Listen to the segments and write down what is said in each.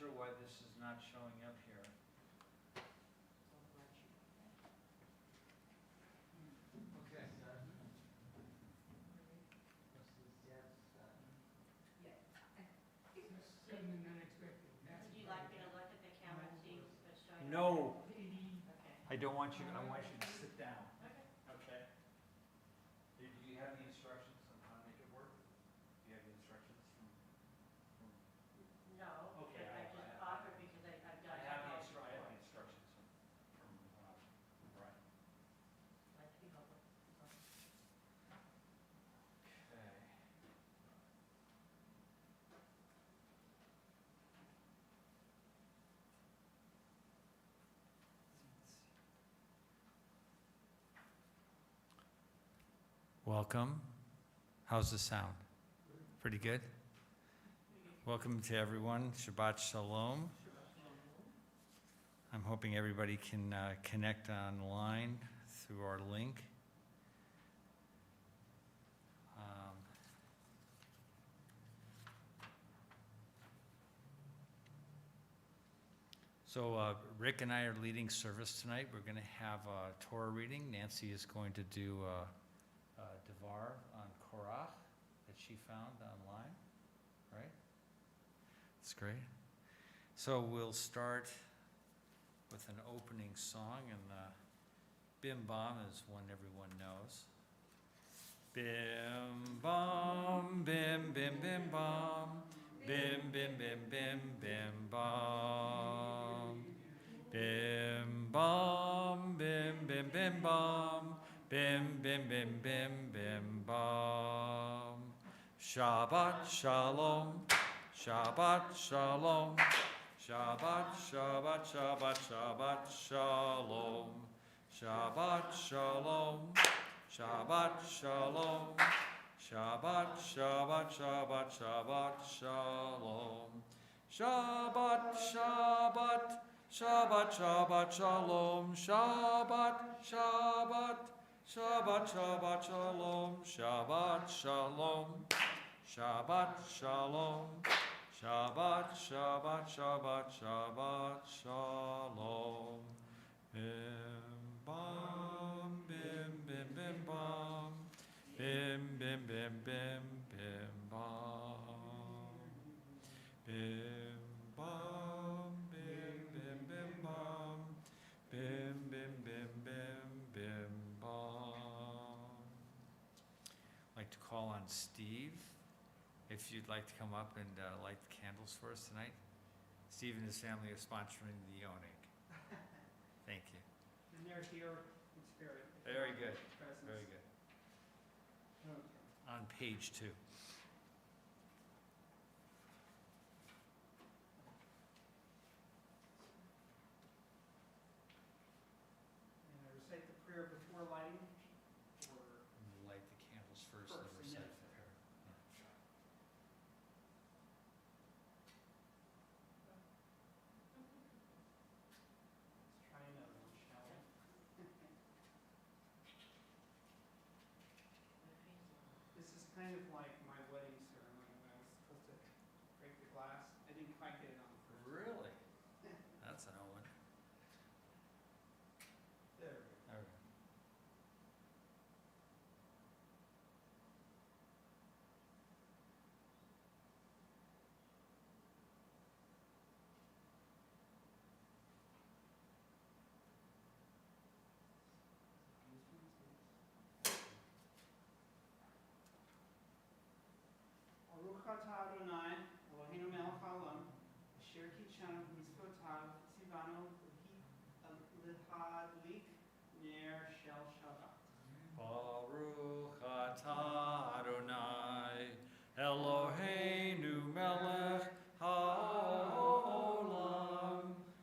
sure why this is not showing up here. Okay. Sudden and unexpected. Would you like me to look at the camera and see what's showing up? No, Okay. I don't want you, I want you to sit down. Okay. Okay. Do you have the instructions on how to make it work? Do you have the instructions from? No, Okay, but I just offered because I've done it all before. I have the instructions from Brian. Like to be helpful. Okay. Welcome. How's the sound? Pretty good? Welcome to everyone. Shabbat Shalom. I'm hoping everybody can connect online through our link. So Rick and I are leading service tonight. We're going to have a Torah reading. Nancy is going to do a Devar on Korach that she found online, right? That's great. So we'll start with an opening song, and Bim Bam is one everyone knows. Bim bam, bim bim bim bam, bim bim bim bim bim bam, bim bam, bim bim bim bam, bim bim bim bim bim bam. Shabbat shalom, Shabbat shalom, Shabbat Shabbat Shabbat Shabbat shalom, Shabbat shalom. Shabbat shalom, Shabbat, Shabbat, Shabbat, Shabbat shalom, Shabbat, Shabbat, Shabbat, Shabbat shalom, Shabbat, Shabbat, Shabbat, Shabbat shalom, Shabbat shalom, Shabbat shalom, Shabbat, Shabbat, Shabbat, Shabbat shalom. Bim bam, bim bim bim bam, bim bim bim bim bim bam, bim bam, bim bim bim bam, bim bim bim bim bim bam. I'd like to call on Steve, if you'd like to come up and light the candles for us tonight. Steve and his family are sponsoring the Yonig. Thank you. And they're here in spirit. Very good. Presence. Very good. Okay. On page 2. And I recite the prayer before lighting, or Light the candles first, First, and and recite then- the prayer. let's try another one, shall we? This is kind of like my wedding ceremony when I was supposed to break the glass. I didn't quite get it on the first one. Really? That's an old one. There we go. There we go. Baruch atah Adonai, Eloheinu melech haolam, asher kitshanu b'mitzvotav, tzivanu l'hadlik ner shel Shabbat. Baruch atah Adonai, Eloheinu melech haolam,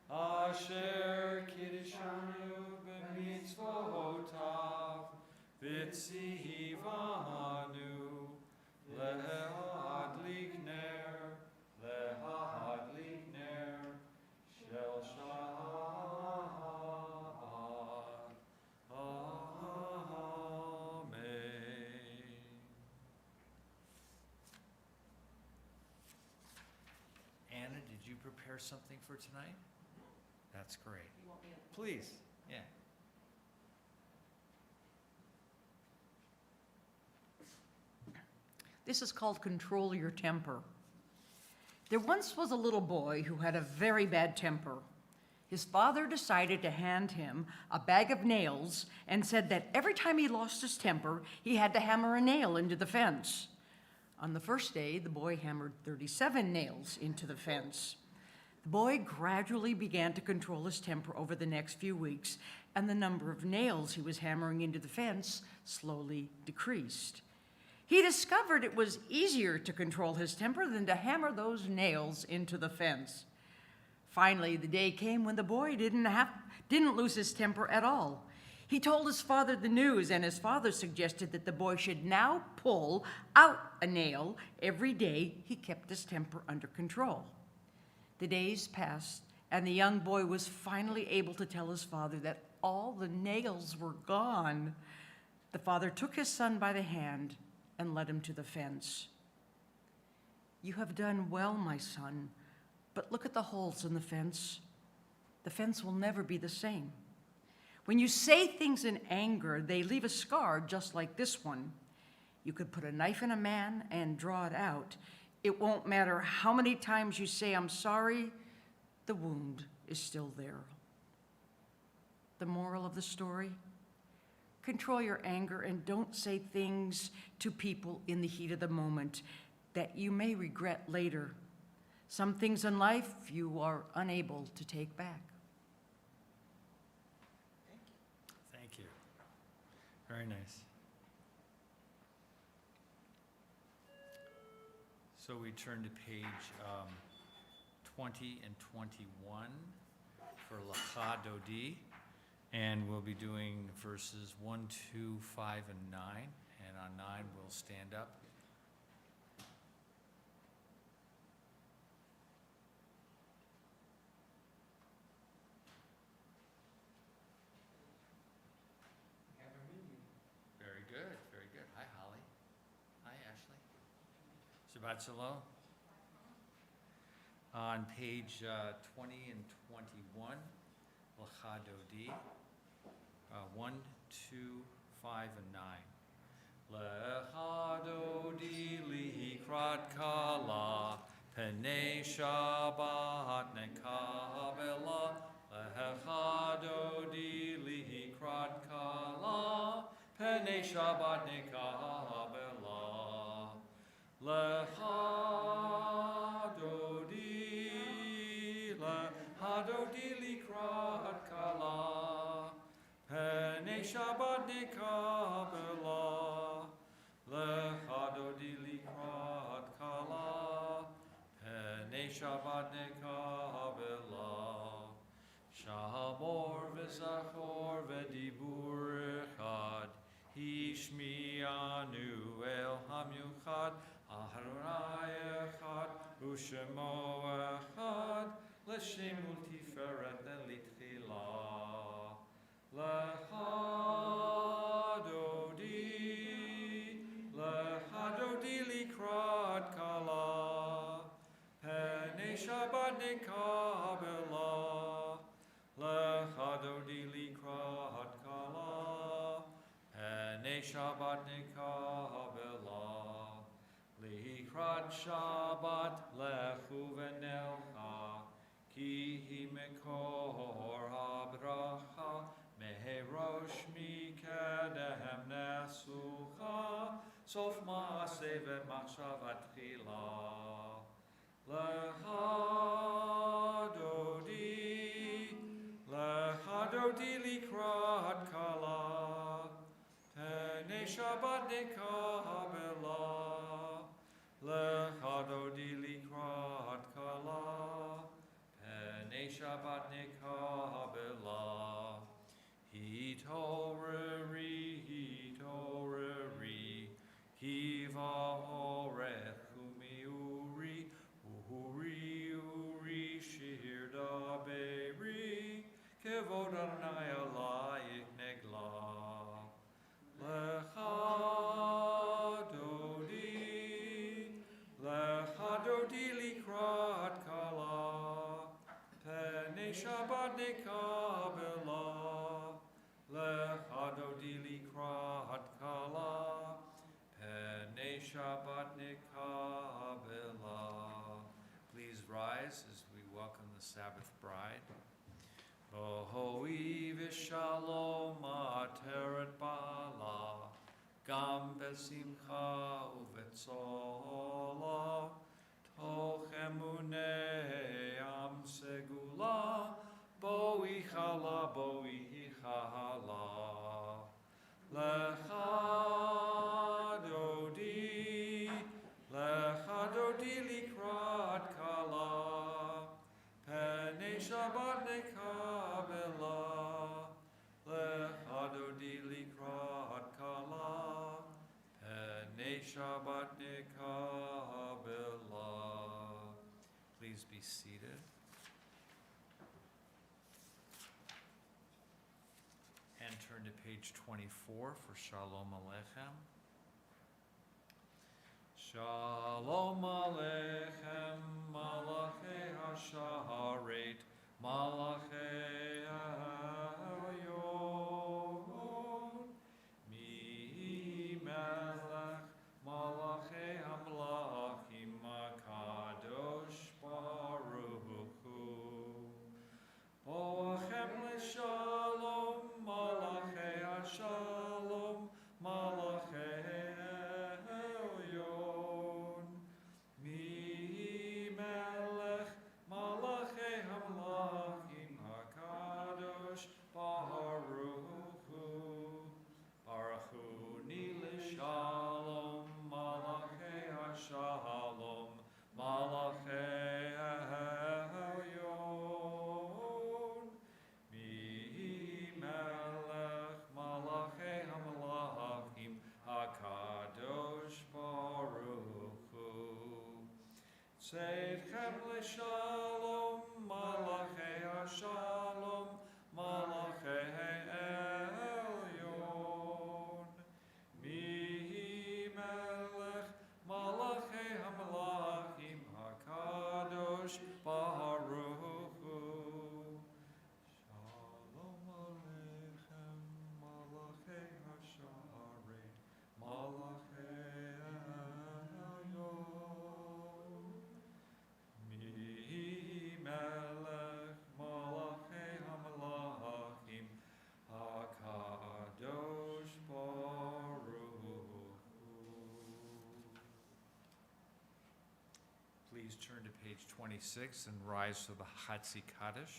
asher kiddushanu b'mitzvotav, v'tzivanu lehadlik ner shel Shabbat. prepare something for tonight? That's great. You want me to? Please, yeah. This is called Control Your Temper. There once was a little boy who had a very bad temper. His father decided to hand him a bag of nails and said that every time he lost his temper, he had to hammer a nail into the fence. On the first day, the boy hammered 37 nails into the fence. The boy gradually began to control his temper over the next few weeks, and the number of nails he was hammering into the fence slowly decreased. He discovered it was easier to control his temper than to hammer those nails into the fence. Finally, the day came when the boy didn't lose his temper at all. He told his father the news, and his father suggested that the boy should now pull out a nail every day he kept his temper under control. The days passed, and the young boy was finally able to tell his father that all the nails were gone. The father took his son by the hand and led him to the fence. "You have done well, my son, but look at the holes in the fence. The fence will never be the same. When you say things in anger, they leave a scar just like this one. You could put a knife in a man and draw it out. It won't matter how many times you say, 'I'm sorry,' the wound is still there." The moral of the story? Control your anger and don't say things to people in the heat of the moment that you may regret later. Some things in life you are unable to take back. Thank you. Very nice. So we turn to page 20 and 21 for Lecha Dodi, and we'll be doing verses 1, 2, 5, and 9. And on 9, we'll stand up. Very good, very good. Hi, Holly. Hi, Ashley. Shabbat Shalom. On page 20 and 21, Lecha Dodi, 1, 2, 5, and 9. Lecha Dodi likrat kala, penei Shabbat nekabela. Lecha Dodi likrat kala, penei Shabbat nekabela. Lecha Dodi likrat kala, penei Shabbat nekabela. Lecha Dodi likrat kala, penei Shabbat nekabela. Shamor v'zachor v'dibur echad, Hishmi'anu el hamyuchad, Aharonai echad, Ushemo echad, L'shem ultiferet elitchila. Lecha Dodi likrat kala, penei Shabbat nekabela. Lecha Dodi likrat kala, penei Shabbat nekabela. Likrat Shabbat lechu v'nelcha, ki hi mekor habracha, meherosh mikedem nesucha, sof ma'aseh v'machshavat tchila. Lecha Dodi likrat kala, penei Shabbat nekabela. Lecha Dodi likrat kala, penei Shabbat nekabela. Hitoreri, kiva horech umiuri, uri shir daberi, kevod Adonai alayik negla. Lecha Dodi likrat kala, Pene Shabbat Nekabela, Lechadodili Krat Kala, Pene Shabbat Nekabela. Please rise as we welcome the Sabbath bride. Bohoi v'shalom ateret bala, gam besimcha uvetzola, toch emunei am segula, boi chala, lechadodi likrat kala, Pene Shabbat Nekabela, Lechadodi Likrat Kala, Pene Shabbat Nekabela. Please be seated. And turn to page 24 for Shalom Aleichem. Shalom Aleichem, Malachei HaSharet, Malachei HaYom, Mi Melech, Malachei HaMlachim, HaKadosh Baruch Hu. Boachem L'Shalom, Malachei HaShalom, Malachei Shalom, Malachei Elyon, Mi Melech, Malachei HaMelachim, HaKadosh Baruch Hu. Tzedchem L'Shalom, Malachei HaShalom, Malachei Elyon, Mi Melech, Malachei HaMelachim, HaKadosh Baruch Hu. Shalom Aleichem, Malachei HaSharet, Malachei Elyon. Mi Melech, Malachei HaMelachim, HaKadosh Baruch Hu. Please turn to page 26 and rise for the Hatzi Kaddish.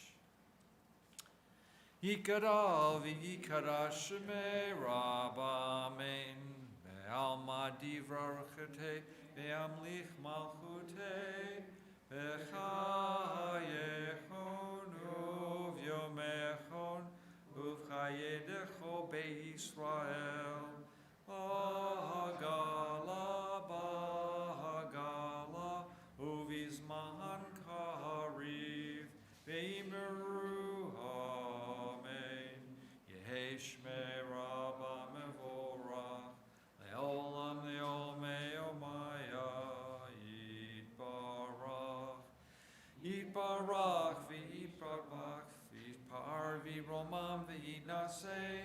Yikara v'yikara shemei Rab Amen, be'alma divrarchete, be'amlich malchute, be'chayechon uv'yomechon, uv'chayedecho be'Yisrael, ba'hagala, ba'hagala, uv'izman kariv, be'imeru, amen. Yehei shmei Rabba mevorach, le'olam le'olmei omaya, yitbarach, yitbarach v'yitbarach, v'yitpar v'yiromam v'yitnaseh,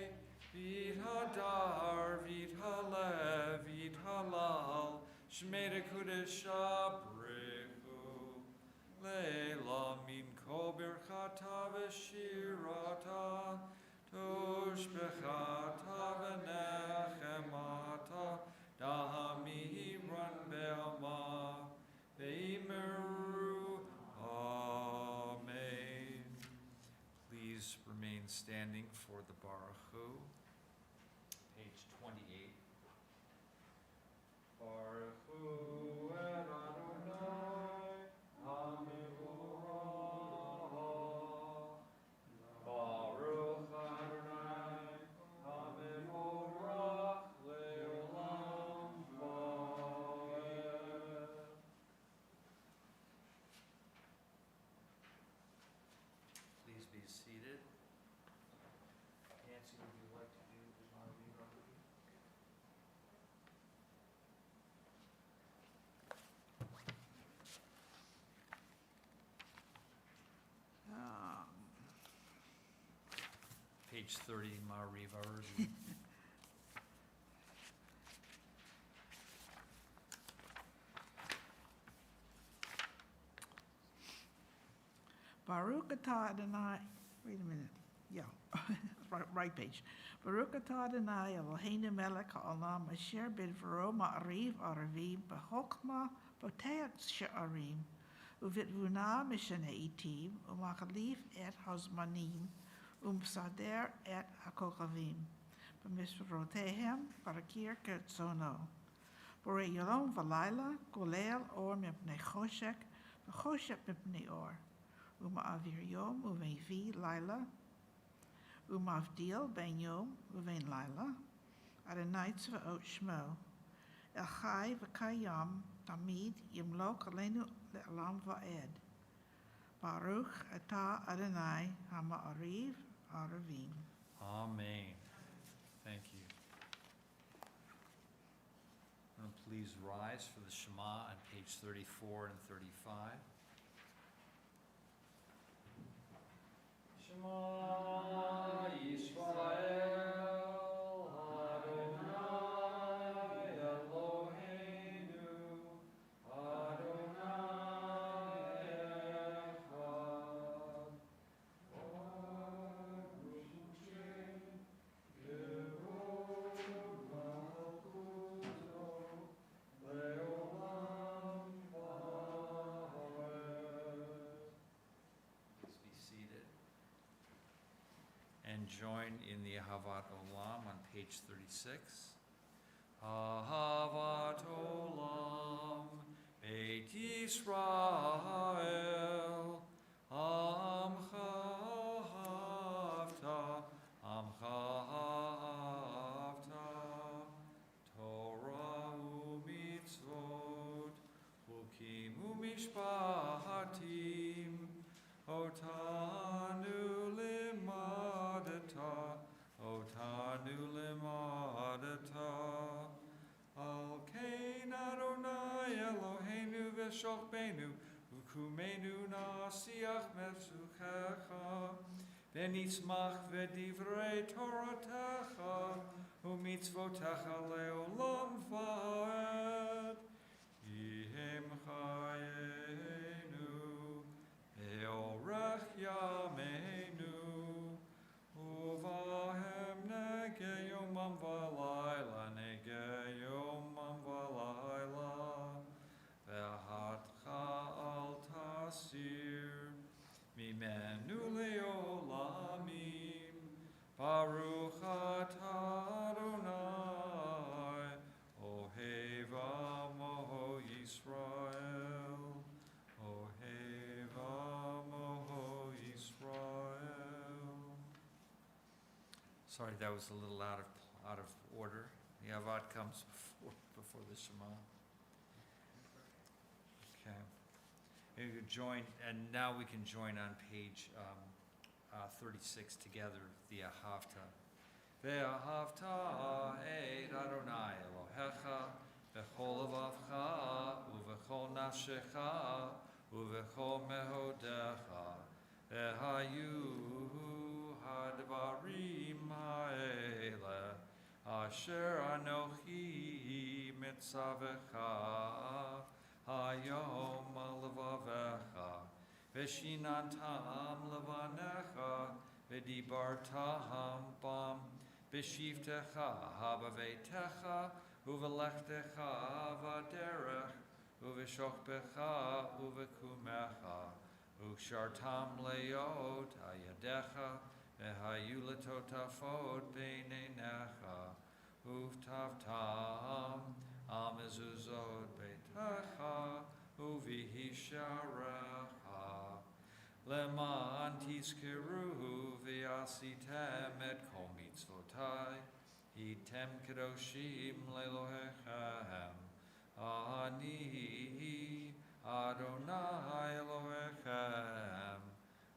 v'yithadar v'yithalev v'yithalal, shmei dekudesh abrichu, le'la min kol birchata v'shirata, toshbechata v'nechemata, dahamiran be'alma, be'imeru, amen. Please remain standing for the Baruch Hu. Page 28. Baruch Hu et Adonai, HaMevorach. Baruch Adonai, HaMevorach, le'olam va'ed. Please be seated. Nancy, would you like to do the Maravir? page 30, Mariv Arzi. Baruch atah Adonai, wait a minute, yeah, right page. Baruch atah Adonai Eloheinu melech ha'olam asher bidvaro ma'ariv aravim b'chokma poteach she'arim uvitvuna mishanei itim umachalif et hazmanim umsader et hakochavim b'misrotehem barakir kertzono borei yolom v'layla golel or mipnei choshek v'choshek mipnei or Uma'avir yom uvein vi laila, umavdil ben yom uvein laila, Adonai tzvaot shmo, El chai v'kayam tamid yimlok aleinu le'olam va'ed. Baruch atah Adonai ha'ma'ariv aravim. Amen. Thank you. And please rise for the Shema on page 34 and 35. Shema Yisrael Adonai Eloheinu Adonai Echad Baruch Shem Kevod Malchuto Leolam Va'ed. Please be seated. And join in the Ahavat Olam on page 36. Ahavat Olam, Beit Yisrael, Amcha Ahavta, Amcha Ahavta, Torah u'mitzvot, Chukim u'mishpatim, Otanu limadata, Otanu limadata. Al kein Adonai Eloheinu v'shochbenu, Ukumenu nasiach mesuchecha, V'nitzmach v'divrei Toratecha, U'mitzvotecha le'olam va'ed. Yihem chayenu, Be'orech yameinu, Uvahem nege yomam v'layla, nege yomam v'layla, Ve'hatcha al tasir, Mimenu le'olamim, Baruch atah Adonai, Ohev amo Yisrael, Ohev amo Yisrael. Sorry, that was a little out of order. The Avad comes before the Shema. Okay. And you could join, and now we can join on page 36 together, the Ahavta. Ve'ahavta et Adonai Elohecha v'chol levavcha uv'chol nafshecha uv'chol mehodecha ve'hayu hadvarim ha'ele asher anochi mitzavecha hayom levavecha v'shinantam levanecha v'dibartam bam v'shivtecha habavetecha uvelechtecha vaderech uv'shochbecha uv'kumecha ukshartam leot ayadecha v'hayu letotafot beinenecha uvtavtam amezuzot beitecha uvihisharecha leman tizkeru v'asitem et kol mitzvotai hitem kedoshim lelohechem ani Adonai Elohechem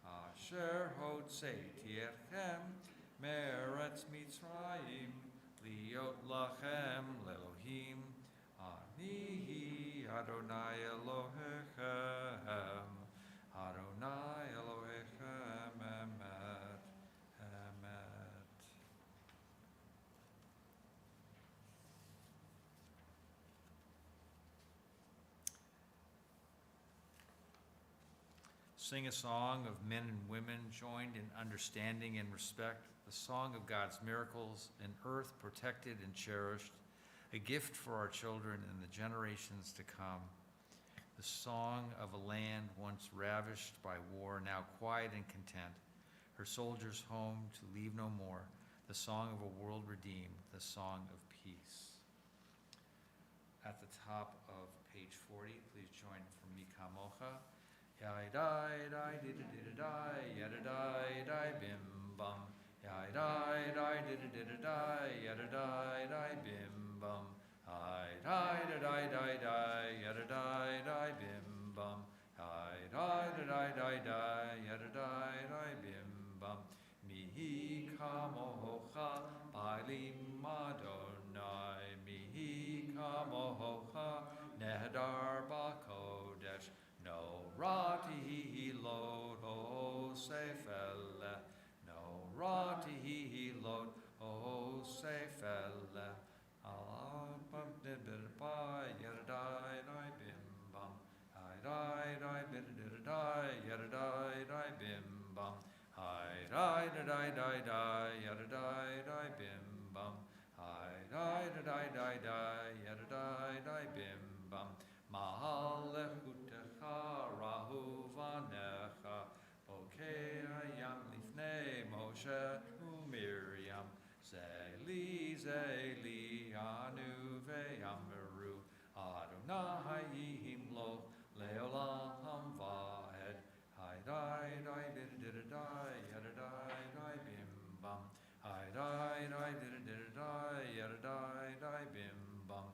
asher hotzeiti etchem meretz Mitzrayim liot lachem lelohim ani Adonai Elohechem Adonai Elohechem emet emet. Sing a song of men and women joined in understanding and respect, the song of God's miracles, an earth protected and cherished, a gift for our children and the generations to come. The song of a land once ravished by war, now quiet and content, her soldiers home to leave no more, the song of a world redeemed, the song of peace. At the top of page 40, please join from Mi Kamocha. Yai dai dai di di di dai, yada dai dai bim bum. Yai dai dai di di di dai, yada dai dai bim bum. Hi dai da dai dai dai, yada dai dai bim bum. Hi dai da dai dai dai, yada dai dai bim bum. Mihi kamocha bailim Adonai, mihi kamocha nehadar bakodesh. No rati load o sefele, no rati load o sefele. Allah bum did ba yada dai dai bim bum. Hi dai dai bid did dai yada dai dai bim bum. Hi dai da dai dai dai yada dai dai bim bum. Hi dai da dai dai dai yada dai dai bim bum. Mahalechutecha rahu vanecha, bokeh hayam lifnei Moshe uMiriam, zeli zeli anu ve'ameru, Adonai yimloch leolam vahed. Hi dai dai did dai yada dai dai bim bum. Hi dai dai did dai yada dai dai bim bum.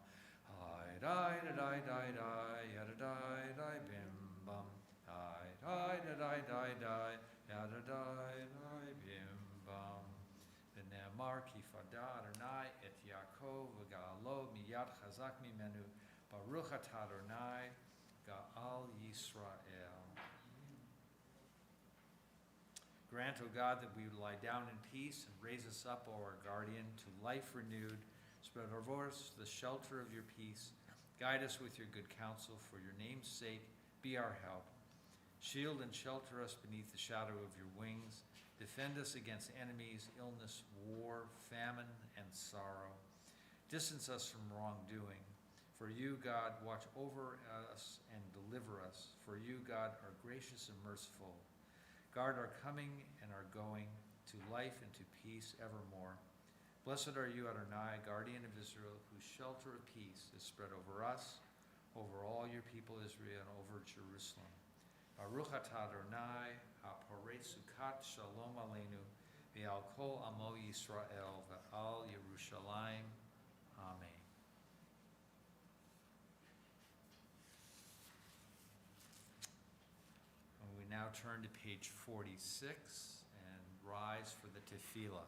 Hi dai da dai dai dai yada dai dai bim bum. Hi dai da dai dai dai yada dai dai bim bum. V'ne'amar ki fada Adonai et Yaakov v'ga'alo miyad chazak mimenu, Baruch atah Adonai ga'al Yisrael. Grant, O God, that we would lie down in peace and raise us up, O our guardian, to life renewed. Spread over us the shelter of your peace. Guide us with your good counsel. For your name's sake, be our help. Shield and shelter us beneath the shadow of your wings. Defend us against enemies, illness, war, famine, and sorrow. Distance us from wrongdoing. For you, God, watch over us and deliver us. For you, God, are gracious and merciful. Guard our coming and our going to life and to peace evermore. Blessed are you, Adonai, guardian of Israel, whose shelter of peace is spread over us, over all your people Israel, and over Jerusalem. Baruch atah Adonai, haporei sukat shalom aleinu, ve'al kol amo Yisrael, ve'al Yerushalayim. Amen. And we now turn to page 46 and rise for the tefillah.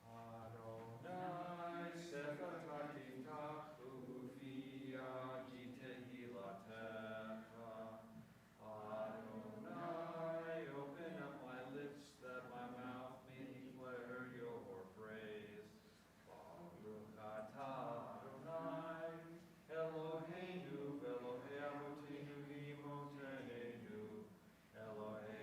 Adonai sefatitachu v'yagi tehilatecha. Adonai, open up my lips that my mouth may declare your praise. Baruch atah Adonai, Eloheinu v'Elohei Avotenu v'Imotenu, Elohei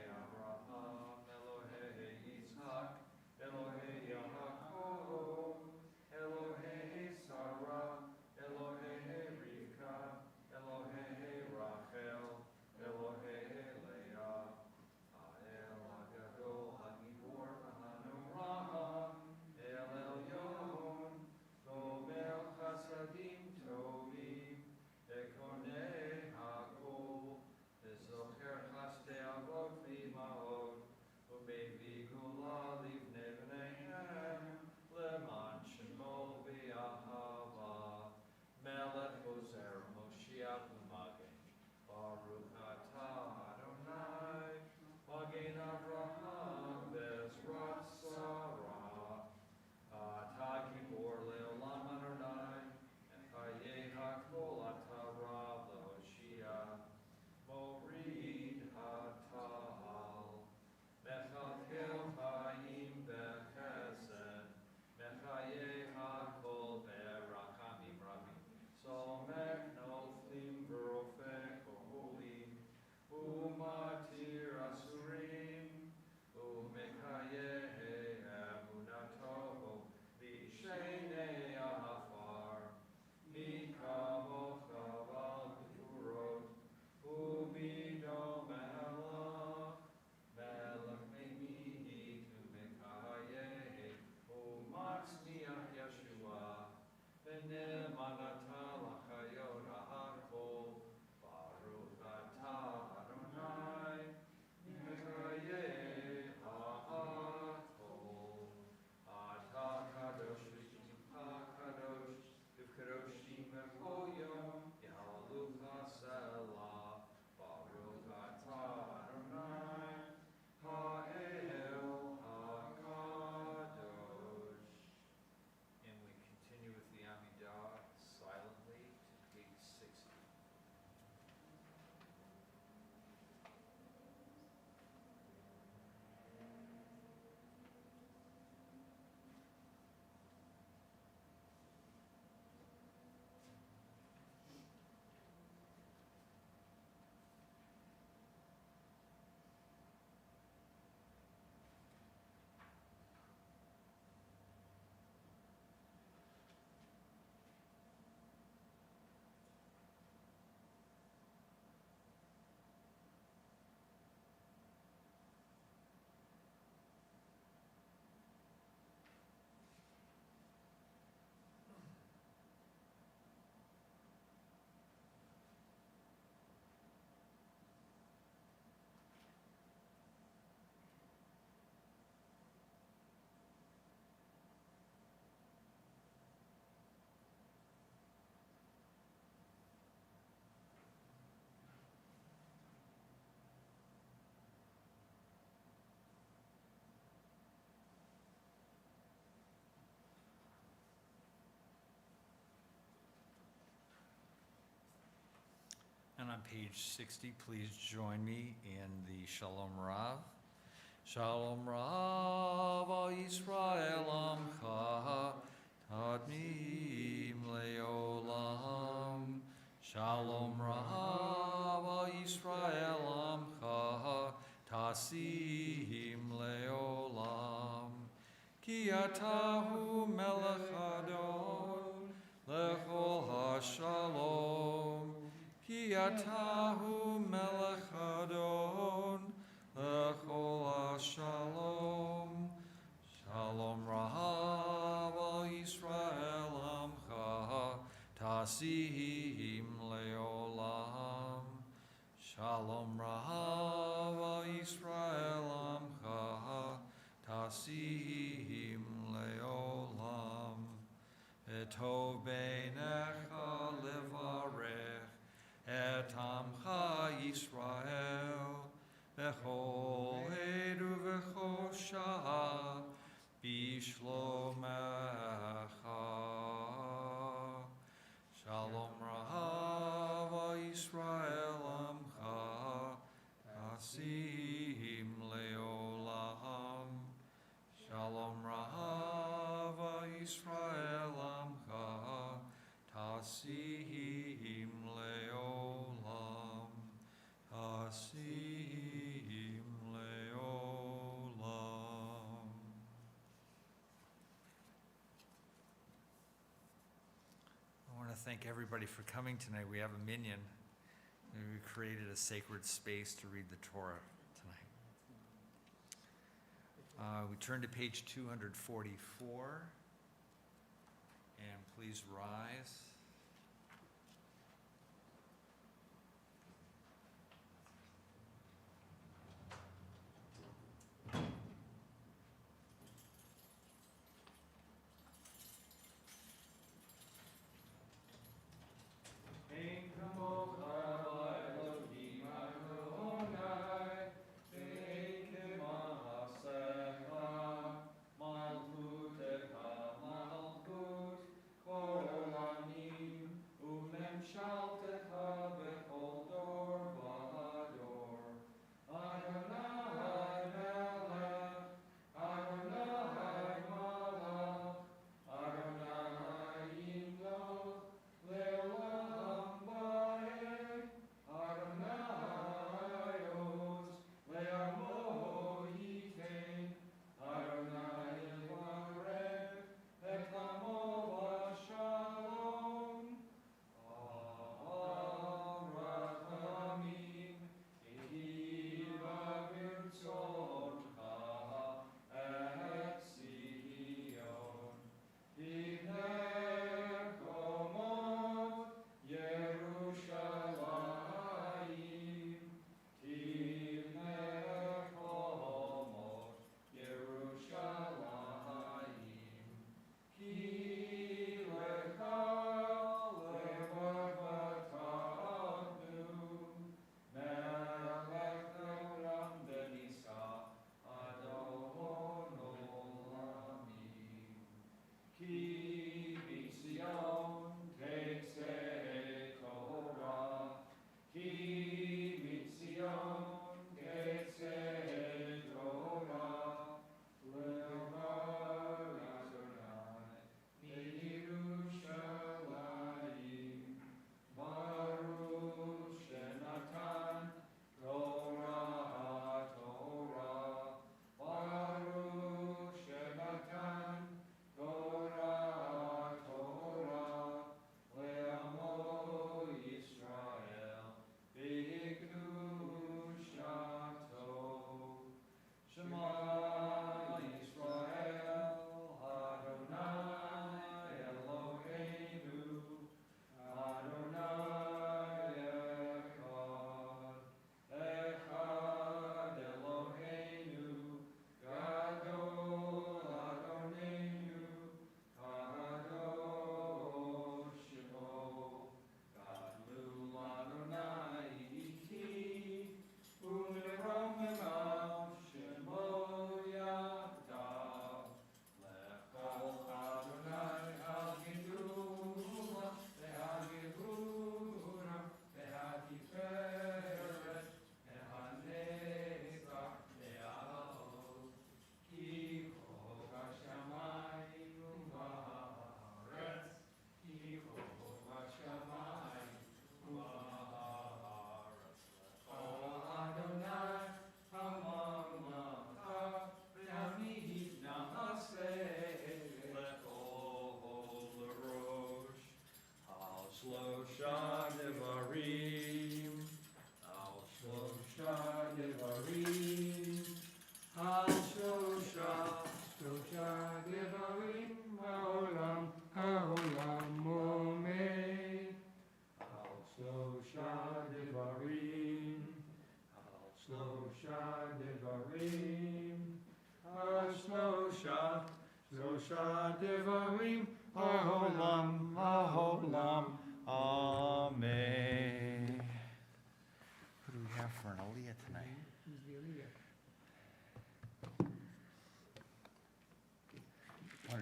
page 60, please join me in the Shalom Rav. Shalom Rav al Yisrael Amcha Tadmim Leolam. Shalom Rav al Yisrael Amcha Tasim Leolam. Ki atahu melech adon lechol hashalom. Ki atahu melech adon lechol hashalom. Shalom Rahav al Yisrael Amcha Tasim Leolam. Shalom Rahav al Yisrael Amcha Tasim Leolam. Etov beinecha levarech et amcha Yisrael bechol edu v'chol shah bishlomecha. Shalom Rahav Yisrael Amcha Tasim Leolam. Shalom Rahav Yisrael Amcha Tasim Leolam. Tasim Leolam. I want to thank everybody for coming tonight. We have a minyan. We created a sacred space to read the Torah tonight. We turn to page 244. And please rise. Malchut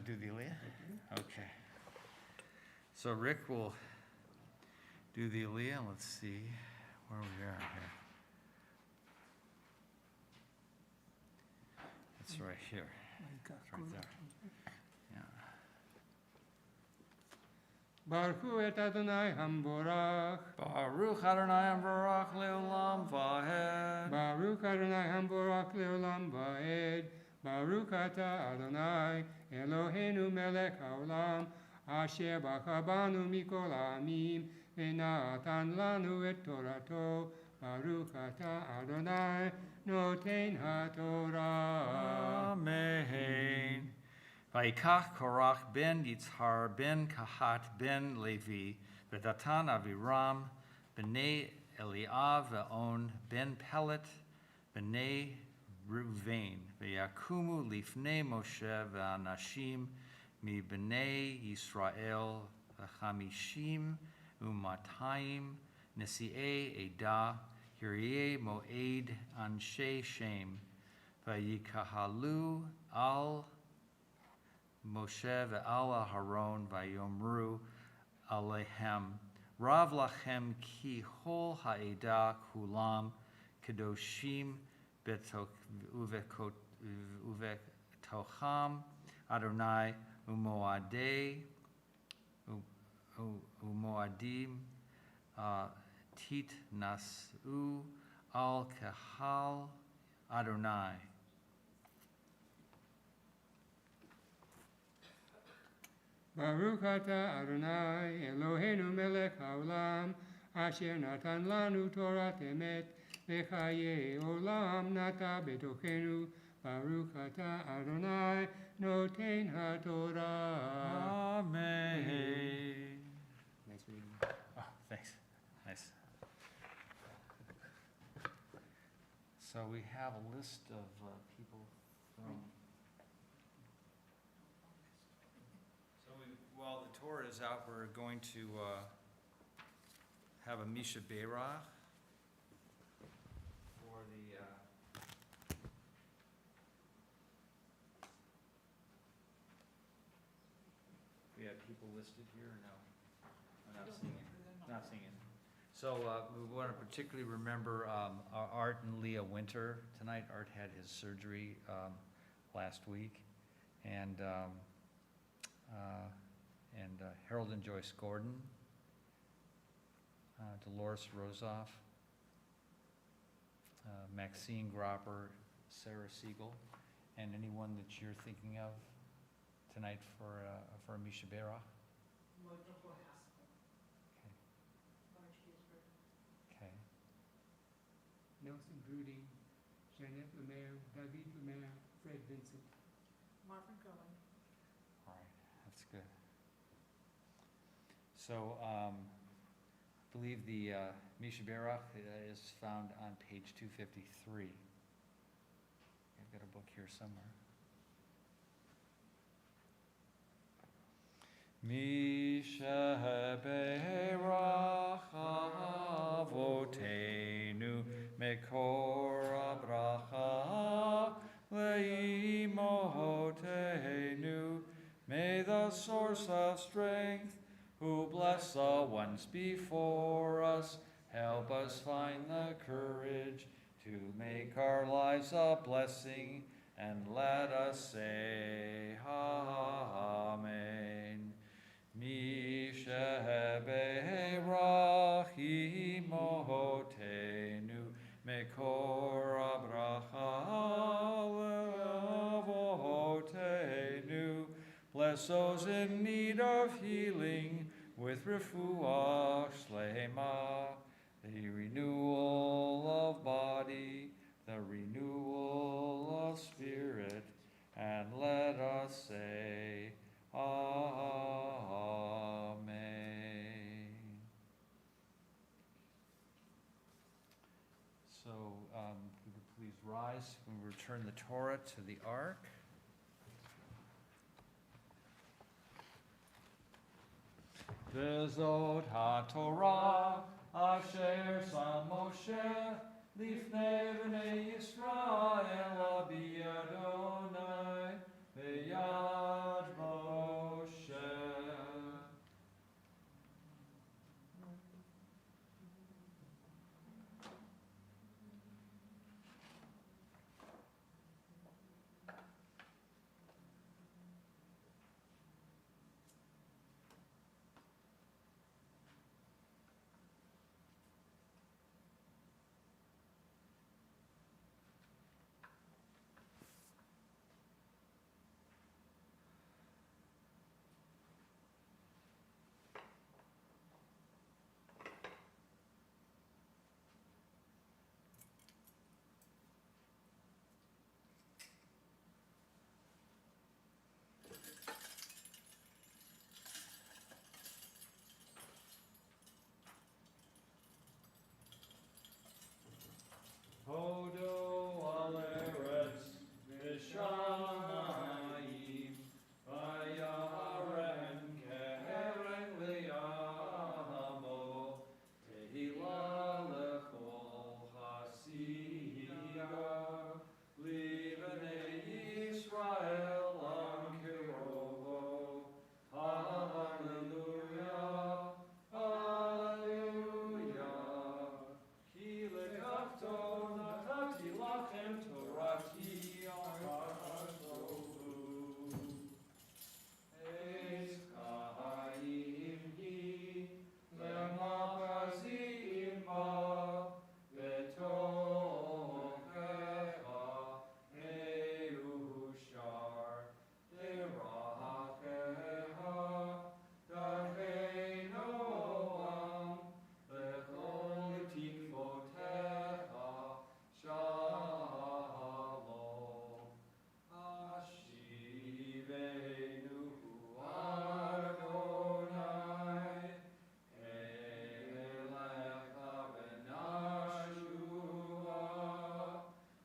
to do the Aliyah? Okay. So Rick will do the Aliyah. Let's see where we are here. It's right here. It's right there. Yeah. Baruch hu et Adonai hamborach. Baruch Adonai Baruch Leolam Vahed. Baruch Adonai hamborach leolam vaed. Baruch ata Adonai Eloheinu melech haolam. Asher bachabanu mikol ha'amim. Venatan lanu et torato. Baruch ata Adonai noten haTorah. Amen. Vayikach Korach ben Yitzhar ben Kahat ben Levi v'Datan Aviram b'nei Eliav ve'on ben Pelet b'nei Ruvain v'yakumu lifnei Moshe v'anashim mi b'nei Yisrael v'chamishim u'matayim nesi'ei Eda Hiryei Moed Anshe Shem v'yikahalu al Moshe ve'al Aharon vayomru alehem Rav lachem ki hol ha'eda kulam kedoshim uvetocham Adonai umoadim tit nasu al kahal Adonai. Baruch ata Adonai Eloheinu melech haolam asher natan lanu Torah emet v'chaye olam nata betochenu. Baruch ata Adonai noten haTorah. Amen. Nice meeting you. Oh, thanks. Nice. So we have a list of people from. While the Torah is out, we're going to have a Misha Beirach for the we have people listed here or no? I'm not seeing it. Not seeing it. So we want to particularly remember our Art and Leah Winter tonight. Art had his surgery last week, and Harold and Joyce Gordon, Dolores Rosoff, Maxine Gropper, Sarah Siegel, and anyone that you're thinking of tonight for a Misha Beirach. Okay. Nelson Gruding, Jeanette Lemaire, David Lemaire, Fred Vincent. Marvin Cohen. All right, that's good. So, I believe the Misha Beirach is found on page 253. I've got a book here somewhere. Misha Beirach avotenu mekor abracha leimotenu. May the source of strength, who bless the ones before us, help us find the courage to make our lives a blessing, and let us say Amen. Misha Beirach imotenu mekor abracha leavotenu. Bless those in need of healing with refuah shlema, the renewal of body, the renewal of spirit, and let us say Amen. So, if you could please rise and return the Torah to the ark. Vezot HaTorah asher sam Moshe lifnei bnei Yisrael abi Adonai Beyad Moshe. Hodo aleretz v'shamayim v'yarem keren liyamo tehila lechol chasiga libnei Yisrael ankirovo. Hallelujah, hallelujah. Ki lekachto natati lachem torati achatovu. Eis chayim hi lemachazim ba betochecha meushar derachecha dachei noam lechol tikvotecha shalom. Ashivenu Adonai elecha v'nashua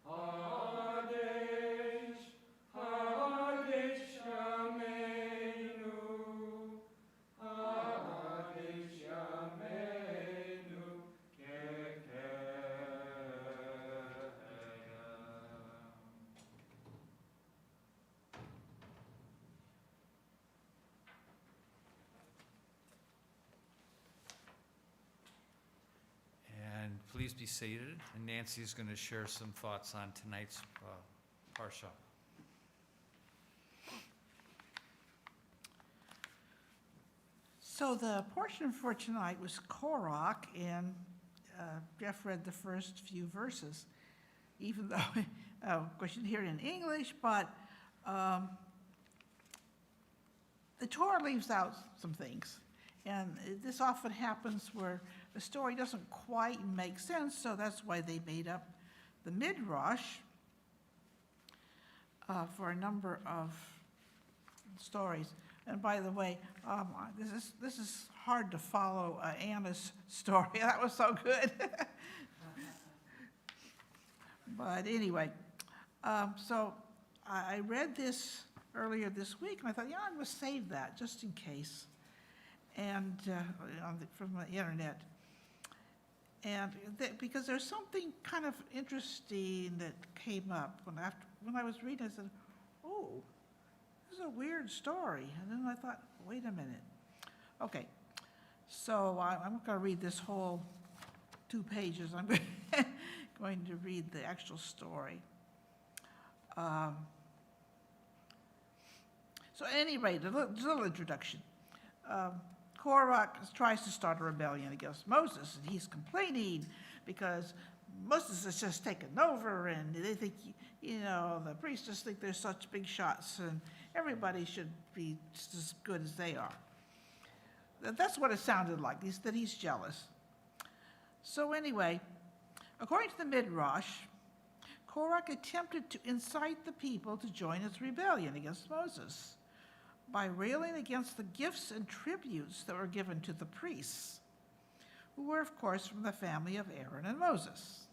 Hadesh Hadesh Yameinu Hadesh Yameinu And please be seated, and Nancy is going to share some thoughts on tonight's Parsha. So the portion for tonight was Korach, and Jeff read the first few verses, even though, of course, you didn't hear it in English, but the Torah leaves out some things. And this often happens where the story doesn't quite make sense, so that's why they made up the Midrash for a number of stories. And by the way, this is hard to follow Anna's story. That was so good. But anyway, so I read this earlier this week, and I thought, I'm going to save that just in case, and from the internet. And because there's something kind of interesting that came up when I was reading. I said, "Oh, this is a weird story." And then I thought, "Wait a minute." Okay, so I'm not going to read this whole 2 pages. I'm going to read the actual story. So at any rate, a little introduction. Korach tries to start a rebellion against Moses, and he's complaining because Moses has just taken over, and they think, the priests just think they're such big shots, and everybody should be just as good as they are. That's what it sounded like, that he's jealous. So anyway, according to the Midrash, Korach attempted to incite the people to join his rebellion against Moses by railing against the gifts and tributes that were given to the priests, who were, of course, from the family of Aaron and Moses.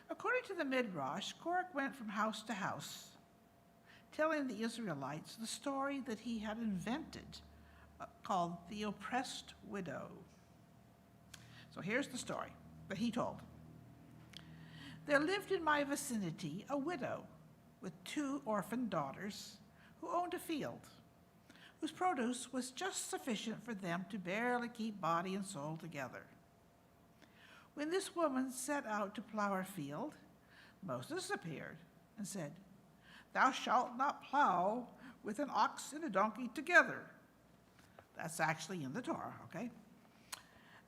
According to the Midrash, Korach went from house to house, telling the Israelites the story that he had invented, called the oppressed widow. So here's the story that he told. There lived in my vicinity a widow with 2 orphan daughters who owned a field, whose produce was just sufficient for them to barely keep body and soul together. When this woman set out to plow her field, Moses appeared and said, "Thou shalt not plow with an ox and a donkey together." That's actually in the Torah, okay?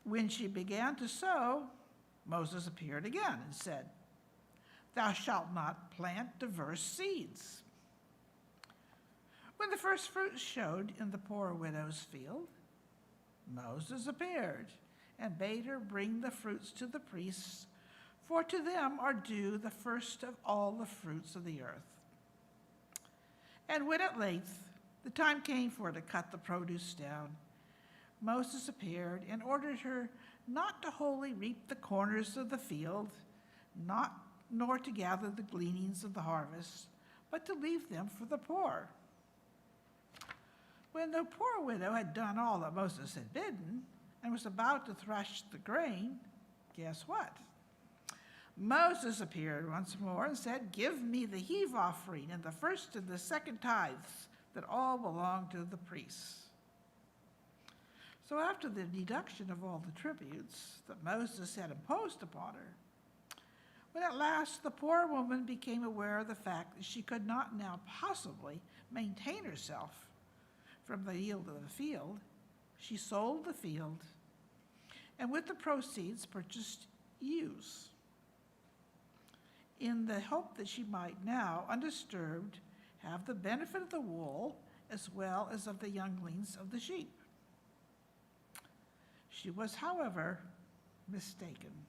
When she began to sow, Moses appeared again and said, "Thou shalt not plant diverse seeds." When the first fruits showed in the poor widow's field, Moses appeared and bade her bring the fruits to the priests, for to them are due the first of all the fruits of the earth. And when at length the time came for her to cut the produce down, Moses appeared and ordered her not to wholly reap the corners of the field, nor to gather the gleanings of the harvest, but to leave them for the poor. When the poor widow had done all that Moses had bidden and was about to thresh the grain, guess what? Moses appeared once more and said, "Give me the heave offering and the first and the second tithes that all belong to the priests." So after the deduction of all the tributes that Moses had imposed upon her, when at last the poor woman became aware of the fact that she could not now possibly maintain herself from the yield of the field, she sold the field and with the proceeds purchased ewes, in the hope that she might now, undisturbed, have the benefit of the wool as well as of the younglings of the sheep. She was, however, mistaken.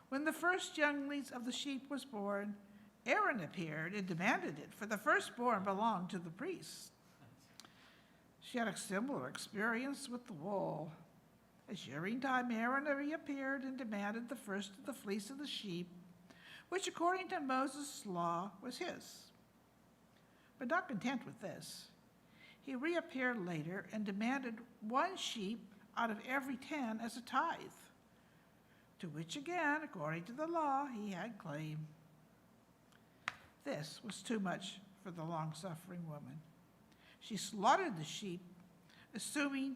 When the first younglings of the sheep was born, Aaron appeared and demanded it, for the firstborn belonged to the priests. She had a similar experience with the wool. At shearing time, Aaron reappeared and demanded the first of the fleece of the sheep, which according to Moses' law was his. But not content with this, he reappeared later and demanded 1 sheep out of every 10 as a tithe, to which again, according to the law, he had claim. This was too much for the long-suffering woman. She slaughtered the sheep, assuming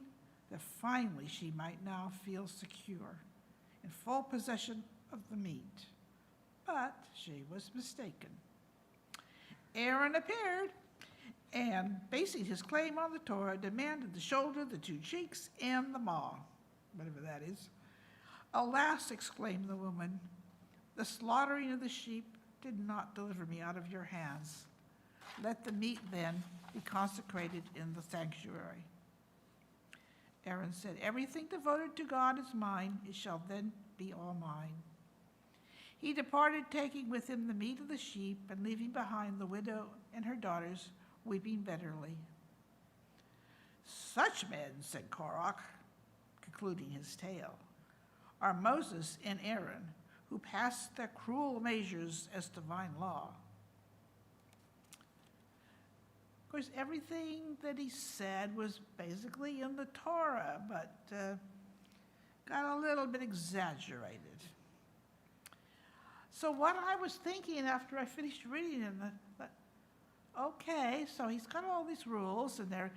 that finally she might now feel secure in full possession of the meat. But she was mistaken. Aaron appeared and, basing his claim on the Torah, demanded the shoulder, the 2 cheeks, and the maw, whatever that is. "Alas," exclaimed the woman, "the slaughtering of the sheep did not deliver me out of your hands. Let the meat then be consecrated in the sanctuary." Aaron said, "Everything devoted to God is mine. It shall then be all mine." He departed, taking with him the meat of the sheep and leaving behind the widow and her daughters, weeping bitterly. "Such men," said Korach, concluding his tale, "are Moses and Aaron, who passed their cruel measures as divine law." Of course, everything that he said was basically in the Torah, but got a little bit exaggerated. So what I was thinking after I finished reading it, okay, so he's got all these rules, and they're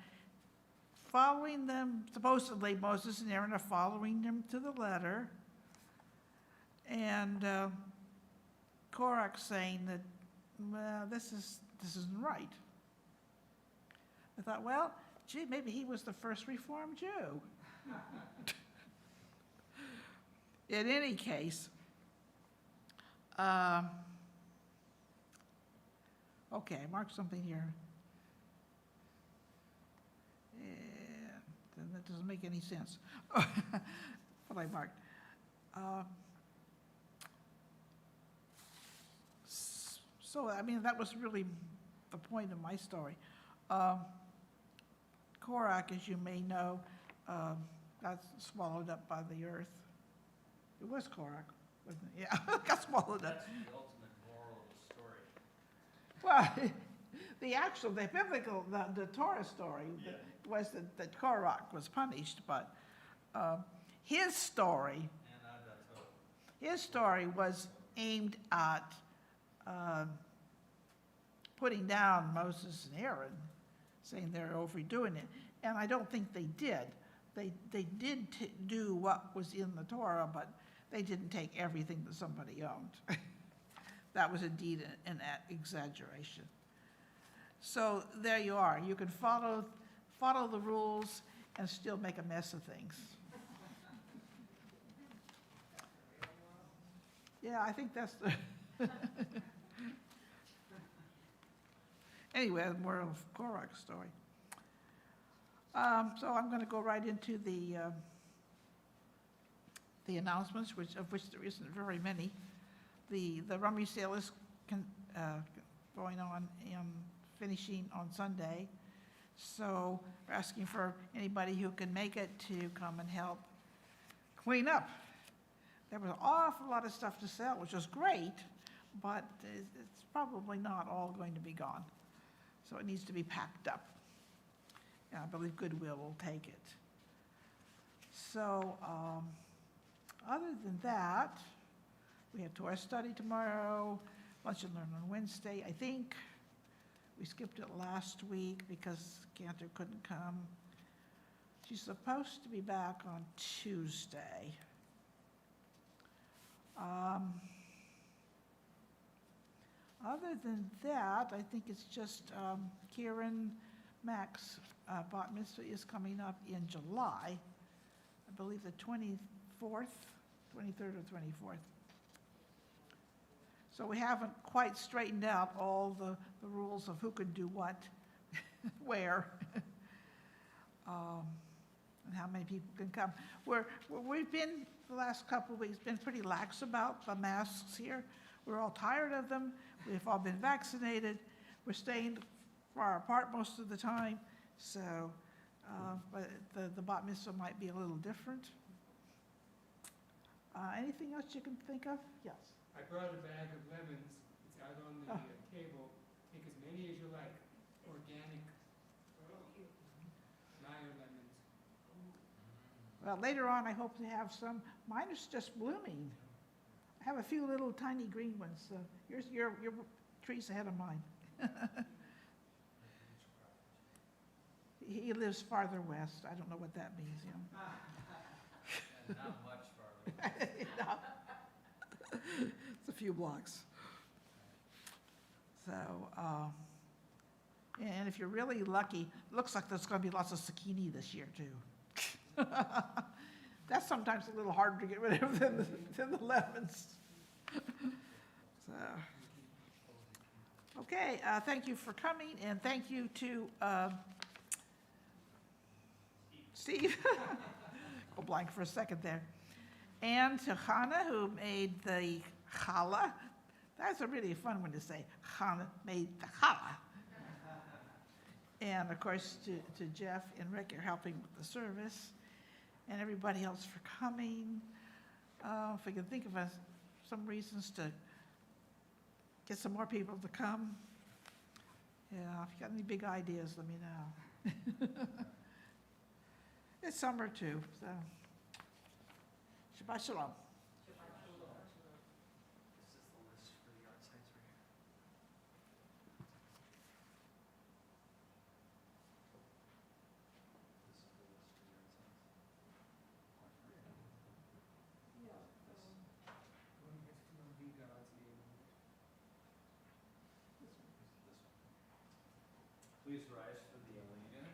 following them. Supposedly, Moses and Aaron are following them to the letter. And Korach saying that, well, this isn't right. I thought, well, gee, maybe he was the first Reformed Jew. In any case, okay, I marked something here. And then that doesn't make any sense. What I marked. So, I mean, that was really the point of my story. Korach, as you may know, got swallowed up by the earth. It was Korach, wasn't it? Yeah, got swallowed up. That's the ultimate moral of the story. Well, the biblical, the Torah story was that Korach was punished, but his story was aimed at putting down Moses and Aaron, saying they're overdoing it. And I don't think they did. They did do what was in the Torah, but they didn't take everything that somebody owned. That was indeed an exaggeration. So there you are. You can follow the rules and still make a mess of things. Yeah, I think that's the... Anyway, the moral of Korach's story. So I'm going to go right into the announcements, of which there isn't very many. The rummy sale is going on and finishing on Sunday. So we're asking for anybody who can make it to come and help clean up. There was an awful lot of stuff to sell, which was great, but it's probably not all going to be gone. So it needs to be packed up. And I believe Goodwill will take it. So other than that, we have Torah study tomorrow, lunch and learn on Wednesday. I think we skipped it last week because Cantor couldn't come. She's supposed to be back on Tuesday. Other than that, I think it's just Kieran Mack's bat mitzvah is coming up in July. I believe the 24th, 23rd or 24th. So we haven't quite straightened out all the rules of who can do what, where, and how many people can come. We've been, the last couple of weeks, been pretty lax about the masks here. We're all tired of them. We've all been vaccinated. We're staying far apart most of the time. So, but the bat mitzvah might be a little different. Anything else you can think of? Yes. I brought a bag of lemons. It's out on the table. Take as many as you like. Organic. Meyer lemons. Well, later on, I hope to have some. Mine is just blooming. I have a few little tiny green ones. So your tree's ahead of mine. He lives farther west. I don't know what that means. Not much farther. No. It's a few blocks. So, and if you're really lucky, looks like there's going to be lots of zucchini this year too. That's sometimes a little harder to get rid of than the lemons. So, okay, thank you for coming, and thank you to Steve. Go blank for a second there. And to Hannah, who made the challah. That's a really fun one to say. Hannah made the challah. And of course to Jeff and Rick are helping with the service. And everybody else for coming. If we can think of some reasons to get some more people to come. Yeah, if you got any big ideas, let me know. It's summer too, so. Shabbat shalom. This is the list for the art sites right here. This is the list for the art sites. One gets to know the God's name. This one. Please rise for the Alina.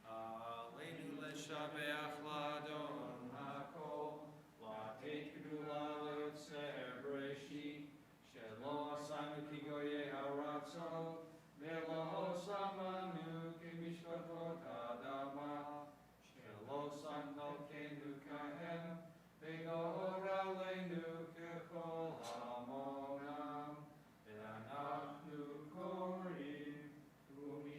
Aleinu leshabeach ladon hakol, lateit gedula leotzer breshit, shelo asanu kigoye haratzon, velo samanu kimishpatot adama, shelo samno kenu kahem, vegor aleinu kechol hamonam, ve'anachnu korim, umi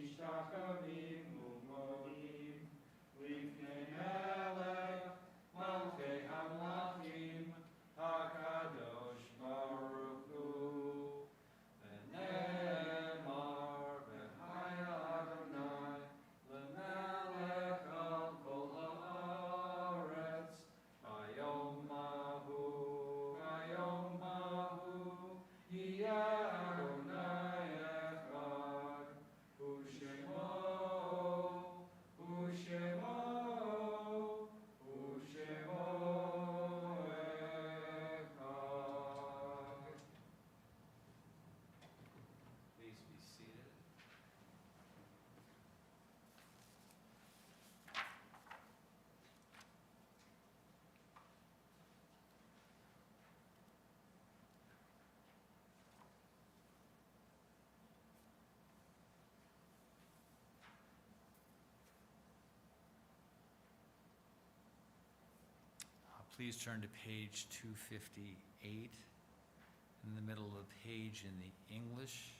Please turn to page 258, in the middle of the page in the English.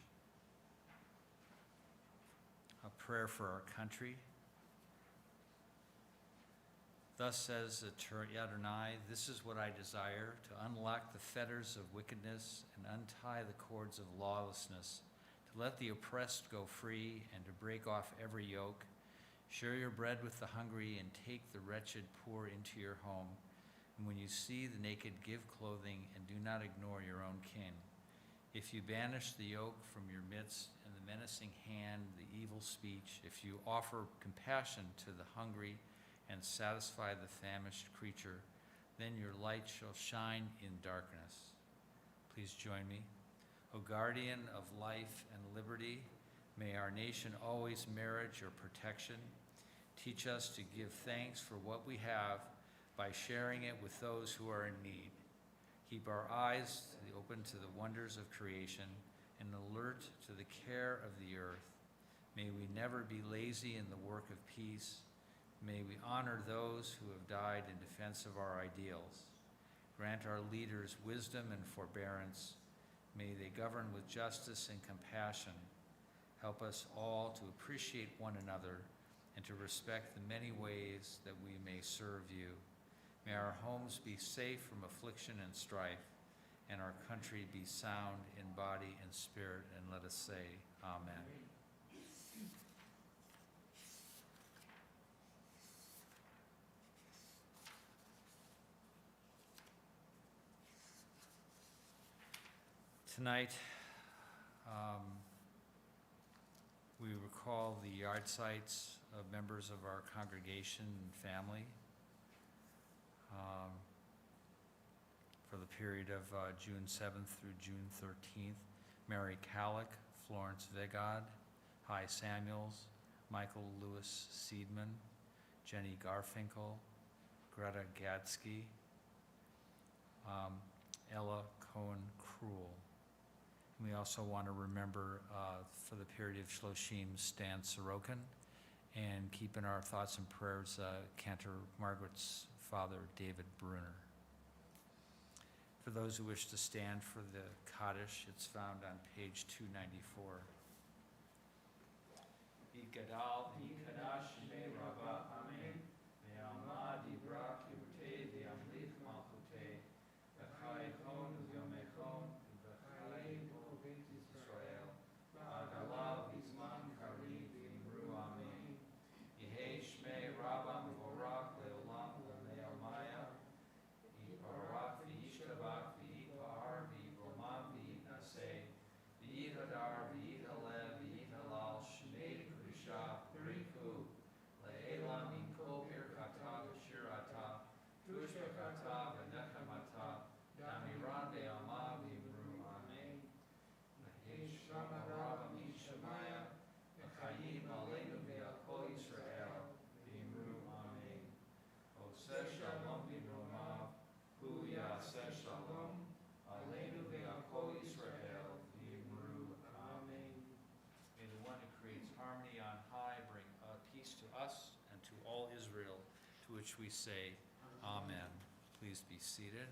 A prayer for our country. Thus says Adonai, this is what I desire, to unlock the fetters of wickedness and untie the cords of lawlessness, to let the oppressed go free and to break off every yoke. Share your bread with the hungry and take the wretched poor into your home. And when you see the naked, give clothing and do not ignore your own kin. If you banish the yoke from your midst and the menacing hand, the evil speech, if you offer compassion to the hungry and satisfy the famished creature, then your light shall shine in darkness. Please join me. O guardian of life and liberty, may our nation always merit your protection. Teach us to give thanks for what we have by sharing it with those who are in need. Keep our eyes open to the wonders of creation and alert to the care of the earth. May we never be lazy in the work of peace. May we honor those who have died in defense of our ideals. Grant our leaders wisdom and forbearance. May they govern with justice and compassion. Help us all to appreciate one another and to respect the many ways that we may serve you. May our homes be safe from affliction and strife, and our country be sound in body and spirit, and let us say, Amen. Tonight, we recall the yard sites of members of our congregation and family for the period of June 7th through June 13th. Mary Calick, Florence Vegad, Hy Samuels, Michael Lewis Seidman, Jenny Garfinkel, Greta Gadsky, Ella Cohen-Krull. We also want to remember for the period of Shloshim, Stan Sorokin, and keep in our thoughts and prayers Cantor Margaret's father, David Bruner. For those who wish to stand for the Kaddish, it's found on page 294. Yikadal v'yikadash shemei Rabbah, Amen. Ve'alma dibra kibutei ve'amlich malchutei. V'chai chon v'yomei v'chai bo beit Yisrael. V'agala v'zman karim v'imru Amen. Yehei shmei Rabbah mevorach le'olam le'almaya. Yiparach v'yishtabach v'yipar v'yibromam v'yitnaseh. V'yihadar v'yihaleh v'yihalal shmei kedusha b'riku. Le'elam yinko birkata v'shirata. Tushbekata v'nechamata. Damiran ve'alma v'imru Amen. V'hei shama Rabbah mishamaya. V'chayim aleinu ve'al kol Yisrael. V'imru Amen. Oseh shalom b'mromav. Hu yaseh shalom. Aleinu ve'al kol Yisrael. V'imru Amen. May the one who creates harmony on high bring peace to us and to all Israel, to which we say, Amen. Please be seated.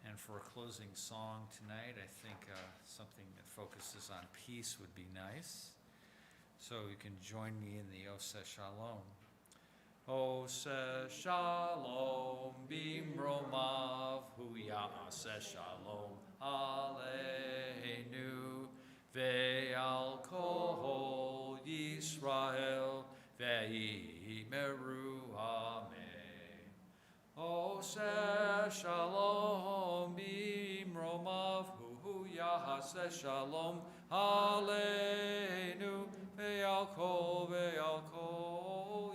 And for a closing song tonight, I think something that focuses on peace would be nice. So you can join me in the Oseh Shalom. Oseh Shalom bimromav hu ya'aseh shalom aleinu ve'al kol Yisrael ve'imeru Amen. Oseh Shalom bimromav hu ya'aseh shalom aleinu ve'al kol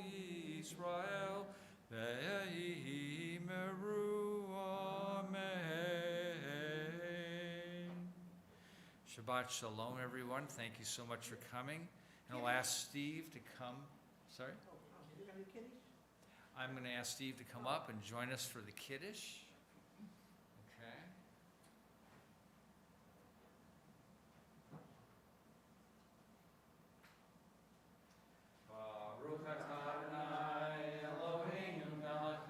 Yisrael ve'imeru Amen. Shabbat Shalom, everyone. Thank you so much for coming. And I'll ask Steve to come. Sorry? I'm going to ask Steve to come up and join us for the Kiddush. Okay. Baruch atah Adonai Eloheinu melech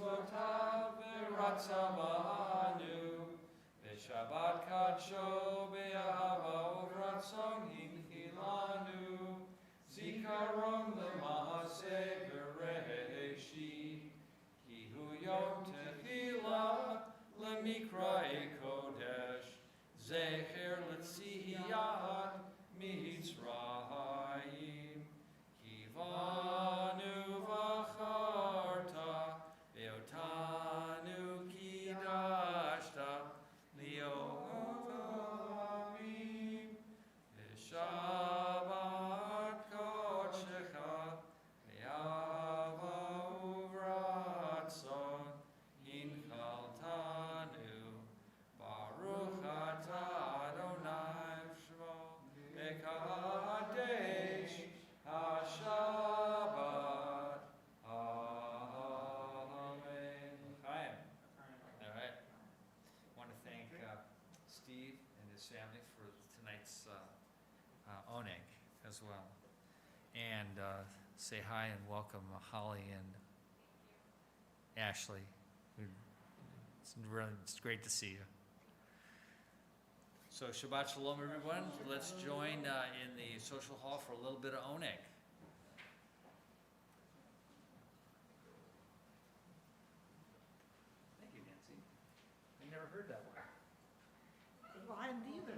mitzvotav v'ratza b'anu, v'shabbat kadsho be'ahava uvratzon hinchilanu, zikaron l'mahaseh v'reishit, ki hu yom tehillah l'mikra'e kodesh, zecher l'tziyat mitzrayim, kivanu v'acharta, ve'otanu kidashta, li'olam amim, v'shabbat kodshecha, ve'ava uvratzon, hinchaltanu, Baruch atah Adonai Shmo, Mekadesh HaShabbat. Amen. Chaim. All right. I want to thank Steve and his family for tonight's oneg as well. And say hi and welcome Holly and Ashley. It's great to see you. So Shabbat Shalom, everyone. Let's join in the social hall for a little bit of oneg. Thank you, Nancy. I never heard that one. Well, I didn't either.